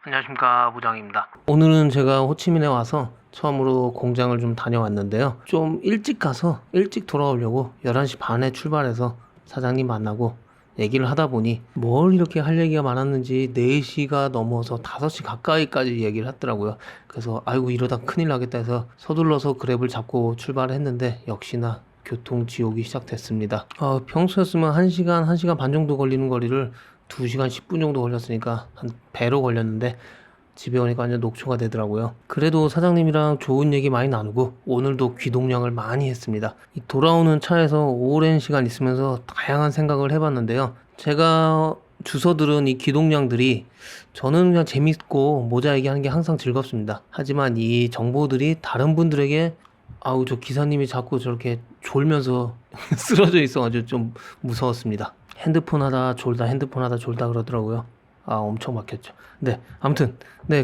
안녕하십니까, 부장입니다. 오늘은 제가 호치민에 와서 처음으로 공장을 좀 다녀왔는데요. 좀 일찍 가서 일찍 돌아오려고 11시 반에 출발해서 사장님 만나고 얘기를 하다 보니 뭘 이렇게 할 얘기가 많았는지 4시가 넘어서 5시 가까이까지 얘기를 했더라고요. 그래서 아이고 이러다 큰일 나겠다 해서 서둘러서 그랩을 잡고 출발했는데 역시나 교통 지옥이 시작됐습니다. 평소였으면 1시간, 1시간 반 정도 걸리는 거리를 2시간 10분 정도 걸렸으니까 한 배로 걸렸는데 집에 오니까 완전 녹초가 되더라고요. 그래도 사장님이랑 좋은 얘기 많이 나누고 오늘도 귀동냥을 많이 했습니다. 이 돌아오는 차에서 오랜 시간 있으면서 다양한 생각을 해봤는데요. 제가 주워 들은 이 귀동냥들이 저는 그냥 재밌고 모자 얘기하는 게 항상 즐겁습니다. 하지만 이 정보들이 다른 분들에게 아우 저 기사님이 자꾸 저렇게 졸면서 쓰러져 있어가지고 좀 무서웠습니다. 핸드폰 하다 졸다 그러더라고요. 엄청 막혔죠. 네, 아무튼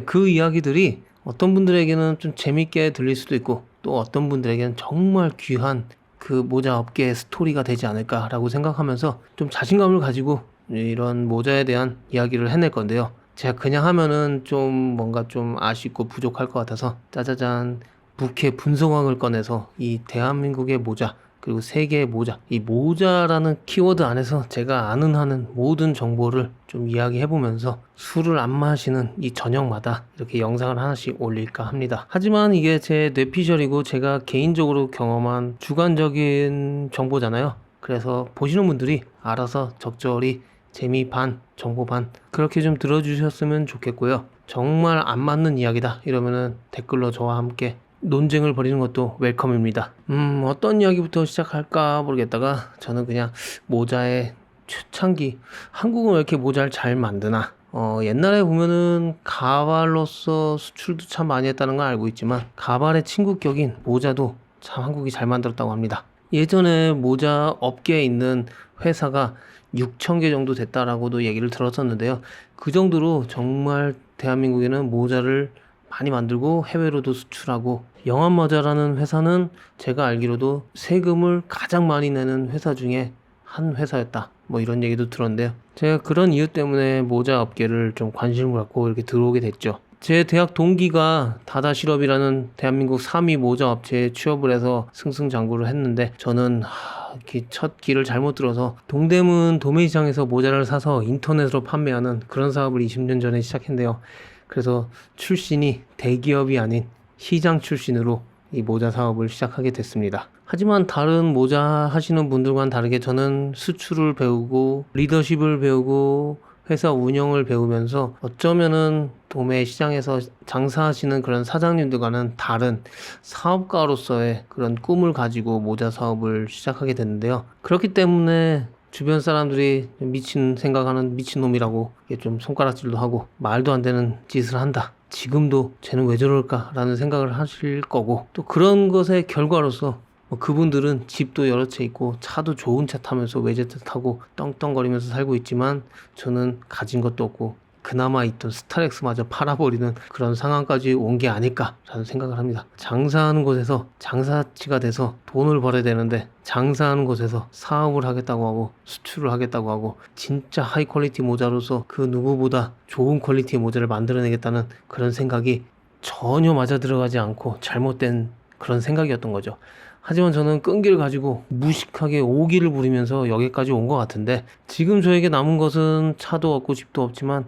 그 이야기들이 어떤 분들에게는 좀 재밌게 들릴 수도 있고 또 어떤 분들에게는 정말 귀한 그 모자 업계의 스토리가 되지 않을까라고 생각하면서 좀 자신감을 가지고 이런 모자에 대한 이야기를 해낼 건데요. 제가 그냥 하면은 좀 뭔가 좀 아쉽고 부족할 것 같아서 짜자잔 부캐 분성왕을 꺼내서 이 대한민국의 모자 그리고 세계의 모자, 이 모자라는 키워드 안에서 제가 아는 하는 모든 정보를 좀 이야기해보면서 술을 안 마시는 이 저녁마다 이렇게 영상을 하나씩 올릴까 합니다. 하지만 이게 제 뇌피셜이고 제가 개인적으로 경험한 주관적인 정보잖아요. 그래서 보시는 분들이 알아서 적절히 재미 반, 정보 반 그렇게 좀 들어주셨으면 좋겠고요. 정말 안 맞는 이야기다 이러면은 댓글로 저와 함께 논쟁을 벌이는 것도 웰컴입니다. 어떤 이야기부터 시작할까 모르겠다가 저는 그냥 모자의 초창기 한국은 왜 이렇게 모자를 잘 만드나 옛날에 보면은 가발로서 수출도 참 많이 했다는 걸 알고 있지만 가발의 친구격인 모자도 참 한국이 잘 만들었다고 합니다. 예전에 모자 업계에 있는 회사가 6,000개 정도 됐다라고도 얘기를 들었었는데요. 그 정도로 정말 대한민국에는 모자를 많이 만들고 해외로도 수출하고 영암모자라는 회사는 제가 알기로도 세금을 가장 많이 내는 회사 중에 한 회사였다. 뭐 이런 얘기도 들었는데요. 제가 그런 이유 때문에 모자 업계를 좀 관심을 갖고 이렇게 들어오게 됐죠. 제 대학 동기가 다다실업이라는 대한민국 3위 모자 업체에 취업을 해서 승승장구를 했는데 저는 이렇게 첫 길을 잘못 들어서 동대문 도매시장에서 모자를 사서 인터넷으로 판매하는 그런 사업을 20년 전에 시작했는데요. 그래서 출신이 대기업이 아닌 시장 출신으로 이 모자 사업을 시작하게 됐습니다. 하지만 다른 모자 하시는 분들과는 다르게 저는 수출을 배우고 리더십을 배우고 회사 운영을 배우면서 어쩌면은 도매 시장에서 장사하시는 그런 사장님들과는 다른 사업가로서의 그런 꿈을 가지고 모자 사업을 시작하게 됐는데요. 그렇기 때문에 주변 사람들이 생각하는 미친놈이라고 좀 손가락질도 하고 말도 안 되는 짓을 한다. 지금도 쟤는 왜 저럴까라는 생각을 하실 거고 또 그런 것의 결과로서 그분들은 집도 여러 채 있고 차도 좋은 차 타면서 외제차 타고 떵떵거리면서 살고 있지만 저는 가진 것도 없고 그나마 있던 스타렉스마저 팔아버리는 그런 상황까지 온 게 아닐까라는 생각을 합니다. 장사하는 곳에서 장사치가 돼서 돈을 벌어야 되는데 장사하는 곳에서 사업을 하겠다고 하고 수출을 하겠다고 하고 진짜 하이 퀄리티 모자로서 그 누구보다 좋은 퀄리티의 모자를 만들어내겠다는 그런 생각이 전혀 맞아 들어가지 않고 잘못된 그런 생각이었던 거죠. 하지만 저는 끈기를 가지고 무식하게 오기를 부리면서 여기까지 온 것 같은데 지금 저에게 남은 것은 차도 없고 집도 없지만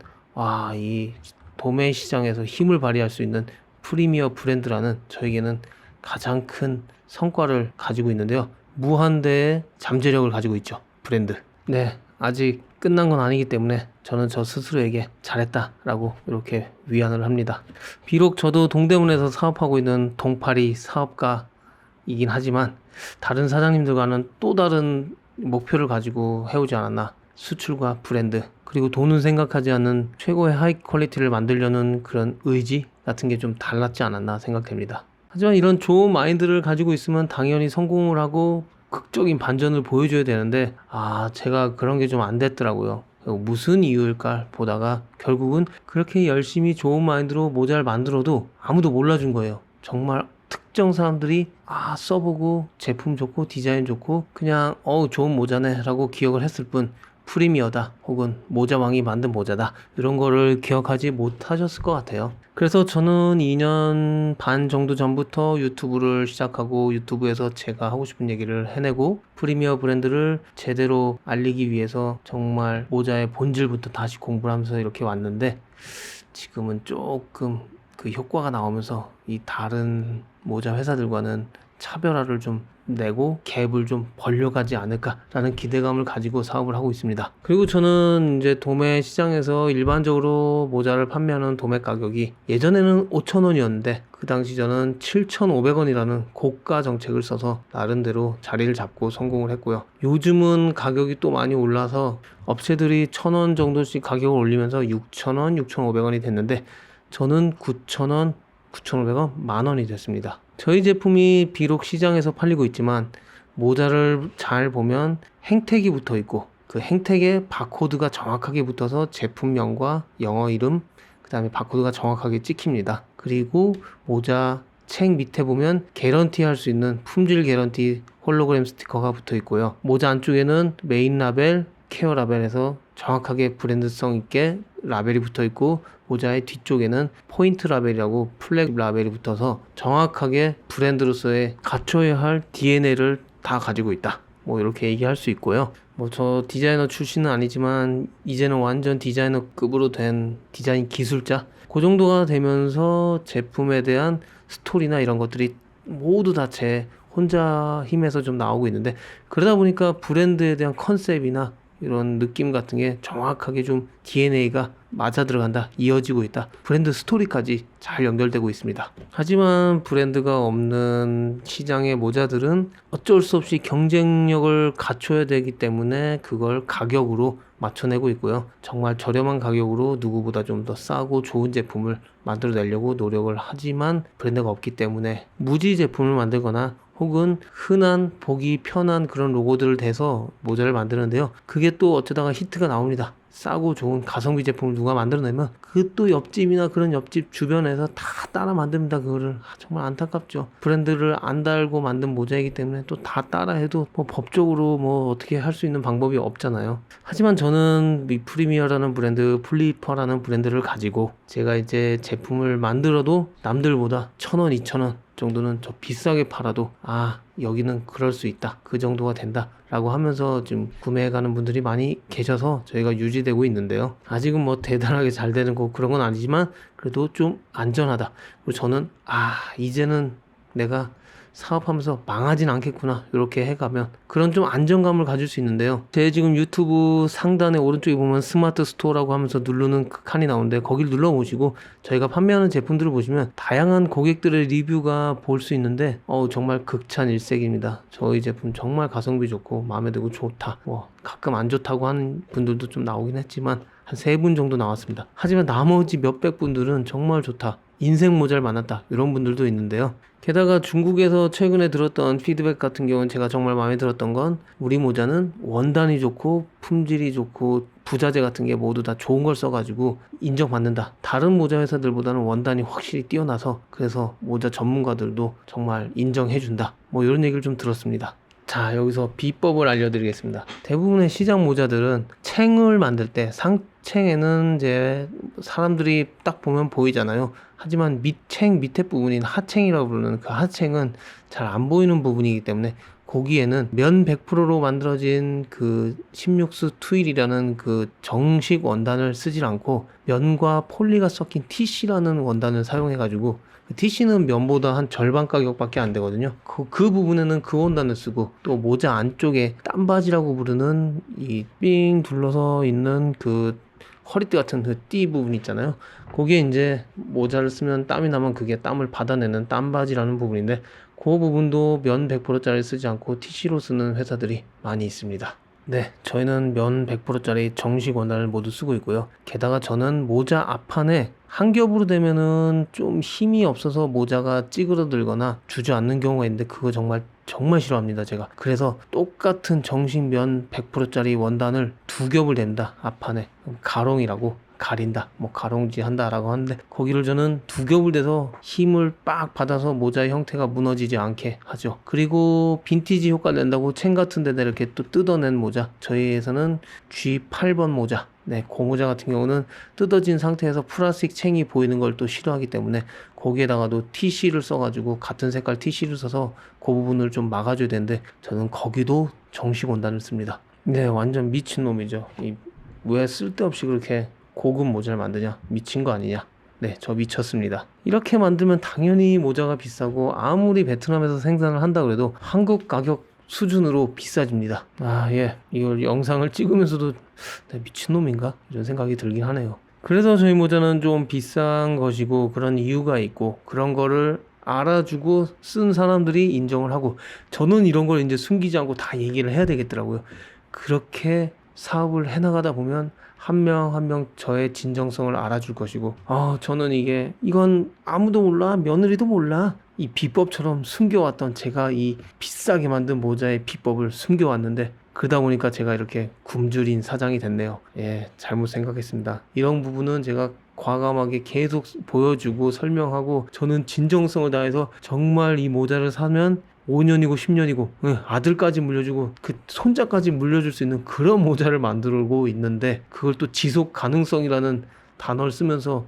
이 도매 시장에서 힘을 발휘할 수 있는 프리미어 브랜드라는 저에게는 가장 큰 성과를 가지고 있는데요. 무한대의 잠재력을 가지고 있죠. 브랜드. 네, 아직 끝난 건 아니기 때문에 저는 저 스스로에게 잘했다라고 이렇게 위안을 합니다. 비록 저도 동대문에서 사업하고 있는 동파리 사업가이긴 하지만 다른 사장님들과는 또 다른 목표를 가지고 해오지 않았나. 수출과 브랜드 그리고 돈은 생각하지 않는 최고의 하이 퀄리티를 만들려는 그런 의지 같은 게 좀 달랐지 않았나 생각됩니다. 하지만 이런 좋은 마인드를 가지고 있으면 당연히 성공을 하고 극적인 반전을 보여줘야 되는데 제가 그런 게 좀 안 됐더라고요. 무슨 이유일까 보다가 결국은 그렇게 열심히 좋은 마인드로 모자를 만들어도 아무도 몰라준 거예요. 정말 특정 사람들이 써보고 제품 좋고 디자인 좋고 그냥 좋은 모자네 라고 기억을 했을 뿐 프리미어다 혹은 모자왕이 만든 모자다 이런 거를 기억하지 못하셨을 것 같아요. 그래서 저는 2년 반 정도 전부터 유튜브를 시작하고 유튜브에서 제가 하고 싶은 얘기를 해내고 프리미어 브랜드를 제대로 알리기 위해서 정말 모자의 본질부터 다시 공부를 하면서 이렇게 왔는데, 지금은 조금 그 효과가 나오면서 이 다른 모자 회사들과는 차별화를 좀 내고 갭을 좀 벌려가지 않을까라는 기대감을 가지고 사업을 하고 있습니다. 그리고 저는 이제 도매 시장에서 일반적으로 모자를 판매하는 도매 가격이 예전에는 5,000원이었는데 그 당시 저는 7,500원이라는 고가 정책을 써서 나름대로 자리를 잡고 성공을 했고요. 요즘은 가격이 또 많이 올라서 업체들이 1,000원 정도씩 가격을 올리면서 6,000원, 6,500원이 됐는데 저는 9,000원, 9,500원, 만원이 됐습니다. 저희 제품이 비록 시장에서 팔리고 있지만 모자를 잘 보면 행택이 붙어 있고 그 행택에 바코드가 정확하게 붙어서 제품명과 영어 이름, 그 다음에 바코드가 정확하게 찍힙니다. 그리고 모자 책 밑에 보면 개런티 할 수 있는 품질 개런티 홀로그램 스티커가 붙어 있고요. 모자 안쪽에는 메인 라벨, 케어 라벨에서 정확하게 브랜드성 있게 라벨이 붙어 있고, 모자의 뒤쪽에는 포인트 라벨이라고 플렉 라벨이 붙어서 정확하게 브랜드로서의 갖춰야 할 DNA를 다 가지고 있다, 뭐 이렇게 얘기할 수 있고요. 뭐 저 디자이너 출신은 아니지만 이제는 완전 디자이너급으로 된 디자인 기술자, 그 정도가 되면서 제품에 대한 스토리나 이런 것들이 모두 다 제 혼자 힘에서 좀 나오고 있는데, 그러다 보니까 브랜드에 대한 컨셉이나 이런 느낌 같은 게 정확하게 좀 DNA가 맞아 들어간다, 이어지고 있다, 브랜드 스토리까지 잘 연결되고 있습니다. 하지만 브랜드가 없는 시장의 모자들은 어쩔 수 없이 경쟁력을 갖춰야 되기 때문에 그걸 가격으로 맞춰내고 있고요. 정말 저렴한 가격으로 누구보다 좀 더 싸고 좋은 제품을 만들어내려고 노력을 하지만 브랜드가 없기 때문에 무지 제품을 만들거나 혹은 흔한 보기 편한 그런 로고들을 대서 모자를 만드는데요. 그게 또 어쩌다가 히트가 나옵니다. 싸고 좋은 가성비 제품을 누가 만들어내면 그 또 옆집이나 그런 옆집 주변에서 다 따라 만듭니다. 그거를 정말 안타깝죠. 브랜드를 안 달고 만든 모자이기 때문에 또 다 따라해도 뭐 법적으로 뭐 어떻게 할 수 있는 방법이 없잖아요. 하지만 저는 이 프리미어라는 브랜드, 플리퍼라는 브랜드를 가지고 제가 이제 제품을 만들어도 남들보다 1,000원, 2,000원 정도는 더 비싸게 팔아도 여기는 그럴 수 있다, 그 정도가 된다 라고 하면서 지금 구매해가는 분들이 많이 계셔서 저희가 유지되고 있는데요. 아직은 뭐 대단하게 잘 되는 거 그런 건 아니지만 그래도 좀 안전하다. 그리고 저는 이제는 내가 사업하면서 망하진 않겠구나, 이렇게 해가면 그런 좀 안정감을 가질 수 있는데요. 제 지금 유튜브 상단에 오른쪽에 보면 스마트 스토어라고 하면서 누르는 그 칸이 나오는데 거길 눌러보시고 저희가 판매하는 제품들을 보시면 다양한 고객들의 리뷰가 볼 수 있는데 정말 극찬 일색입니다. 저희 제품 정말 가성비 좋고 마음에 들고 좋다, 가끔 안 좋다고 하는 분들도 좀 나오긴 했지만 한 3분 정도 나왔습니다. 하지만 나머지 몇백 분들은 정말 좋다, 인생 모자를 만났다, 이런 분들도 있는데요. 게다가 중국에서 최근에 들었던 피드백 같은 경우는 제가 정말 마음에 들었던 건 우리 모자는 원단이 좋고 품질이 좋고 부자재 같은 게 모두 다 좋은 걸 써가지고 인정받는다, 다른 모자 회사들보다는 원단이 확실히 뛰어나서 그래서 모자 전문가들도 정말 인정해준다, 뭐 이런 얘기를 좀 들었습니다. 자, 여기서 비법을 알려드리겠습니다. 대부분의 시장 모자들은 챙을 만들 때 상챙에는 이제 사람들이 딱 보면 보이잖아요. 하지만 챙 밑에 부분인 하챙이라고 부르는 그 하챙은 잘 안 보이는 부분이기 때문에 거기에는 면 100%로 만들어진 그 16수 투일이라는 그 정식 원단을 쓰질 않고 면과 폴리가 섞인 TC라는 원단을 사용해가지고 TC는 면보다 한 절반 가격밖에 안 되거든요. 그 부분에는 그 원단을 쓰고, 또 모자 안쪽에 땀바지라고 부르는 이 삥 둘러서 있는 그 허리띠 같은 그 띠 부분 있잖아요. 거기에 이제 모자를 쓰면 땀이 나면 그게 땀을 받아내는 땀바지라는 부분인데 그 부분도 면 100%짜리 쓰지 않고 TC로 쓰는 회사들이 많이 있습니다. 네, 저희는 면 100%짜리 정식 원단을 모두 쓰고 있고요. 게다가 저는 모자 앞판에 한 겹으로 되면은 좀 힘이 없어서 모자가 찌그러들거나 주저앉는 경우가 있는데 그거 정말 싫어합니다, 제가. 그래서 똑같은 정식 면 100%짜리 원단을 2겹을 댄다, 앞판에. 가롱이라고. 가린다, 뭐 가롱지 한다라고 하는데 거기를 저는 두 겹을 대서 힘을 빡 받아서 모자의 형태가 무너지지 않게 하죠. 그리고 빈티지 효과 낸다고 챙 같은 데다 이렇게 또 뜯어낸 모자, 저희에서는 G8번 모자, 네, 그 모자 같은 경우는 뜯어진 상태에서 플라스틱 챙이 보이는 걸 또 싫어하기 때문에 거기에다가도 TC를 써가지고 같은 색깔 TC를 써서 그 부분을 좀 막아줘야 되는데 저는 거기도 정식 원단을 씁니다. 네, 완전 미친놈이죠. 왜 쓸데없이 그렇게 고급 모자를 만드냐? 미친 거 아니냐? 네, 저 미쳤습니다. 이렇게 만들면 당연히 모자가 비싸고 아무리 베트남에서 생산을 한다 그래도 한국 가격 수준으로 비싸집니다. 아, 예. 이걸 영상을 찍으면서도 네, 미친놈인가? 이런 생각이 들긴 하네요. 그래서 저희 모자는 좀 비싼 것이고 그런 이유가 있고 그런 거를 알아주고 쓴 사람들이 인정을 하고 저는 이런 걸 이제 숨기지 않고 다 얘기를 해야 되겠더라고요. 그렇게 사업을 해나가다 보면 한 명 한 명 저의 진정성을 알아줄 것이고 저는 이건 아무도 몰라, 며느리도 몰라, 이 비법처럼 숨겨왔던 제가 이 비싸게 만든 모자의 비법을 숨겨왔는데 그러다 보니까 제가 이렇게 굶주린 사장이 됐네요. 예, 잘못 생각했습니다. 이런 부분은 제가 과감하게 계속 보여주고 설명하고 저는 진정성을 다해서 정말 이 모자를 사면 5년이고 10년이고 아들까지 물려주고 그 손자까지 물려줄 수 있는 그런 모자를 만들고 있는데 그걸 또 지속 가능성이라는 단어를 쓰면서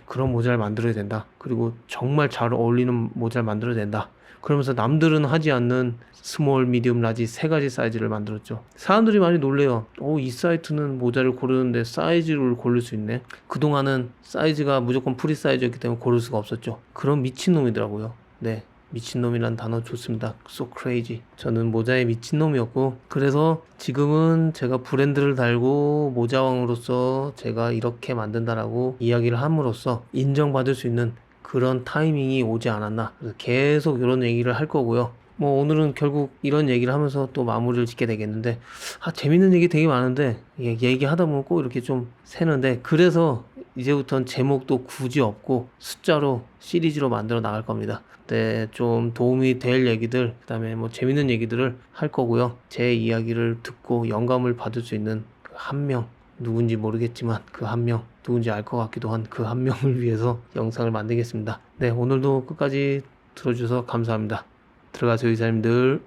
그런 모자를 만들어야 된다. 그리고 정말 잘 어울리는 모자를 만들어야 된다. 그러면서 남들은 하지 않는 스몰, 미디움, 라지 세 가지 사이즈를 만들었죠. 사람들이 많이 놀래요. 이 사이트는 모자를 고르는데 사이즈를 고를 수 있네. 그동안은 사이즈가 무조건 프리 사이즈였기 때문에 고를 수가 없었죠. 그런 미친놈이더라고요. 네, 미친놈이란 단어 좋습니다. So crazy. 저는 모자에 미친놈이었고 그래서 지금은 제가 브랜드를 달고 모자왕으로서 제가 이렇게 만든다라고 이야기를 함으로써 인정받을 수 있는 그런 타이밍이 오지 않았나. 그래서 계속 이런 얘기를 할 거고요. 뭐 오늘은 결국 이런 얘기를 하면서 또 마무리를 짓게 되겠는데 재밌는 얘기 되게 많은데 얘기하다 보면 꼭 이렇게 좀 새는데 그래서 이제부터는 제목도 굳이 없고 숫자로 시리즈로 만들어 나갈 겁니다. 네, 좀 도움이 될 얘기들, 그 다음에 뭐 재밌는 얘기들을 할 거고요. 제 이야기를 듣고 영감을 받을 수 있는 그 한 명, 누군지 모르겠지만 그 한 명, 누군지 알 것 같기도 한 그 한 명을 위해서 영상을 만들겠습니다. 네, 오늘도 끝까지 들어주셔서 감사합니다. 들어가세요, 이사님들.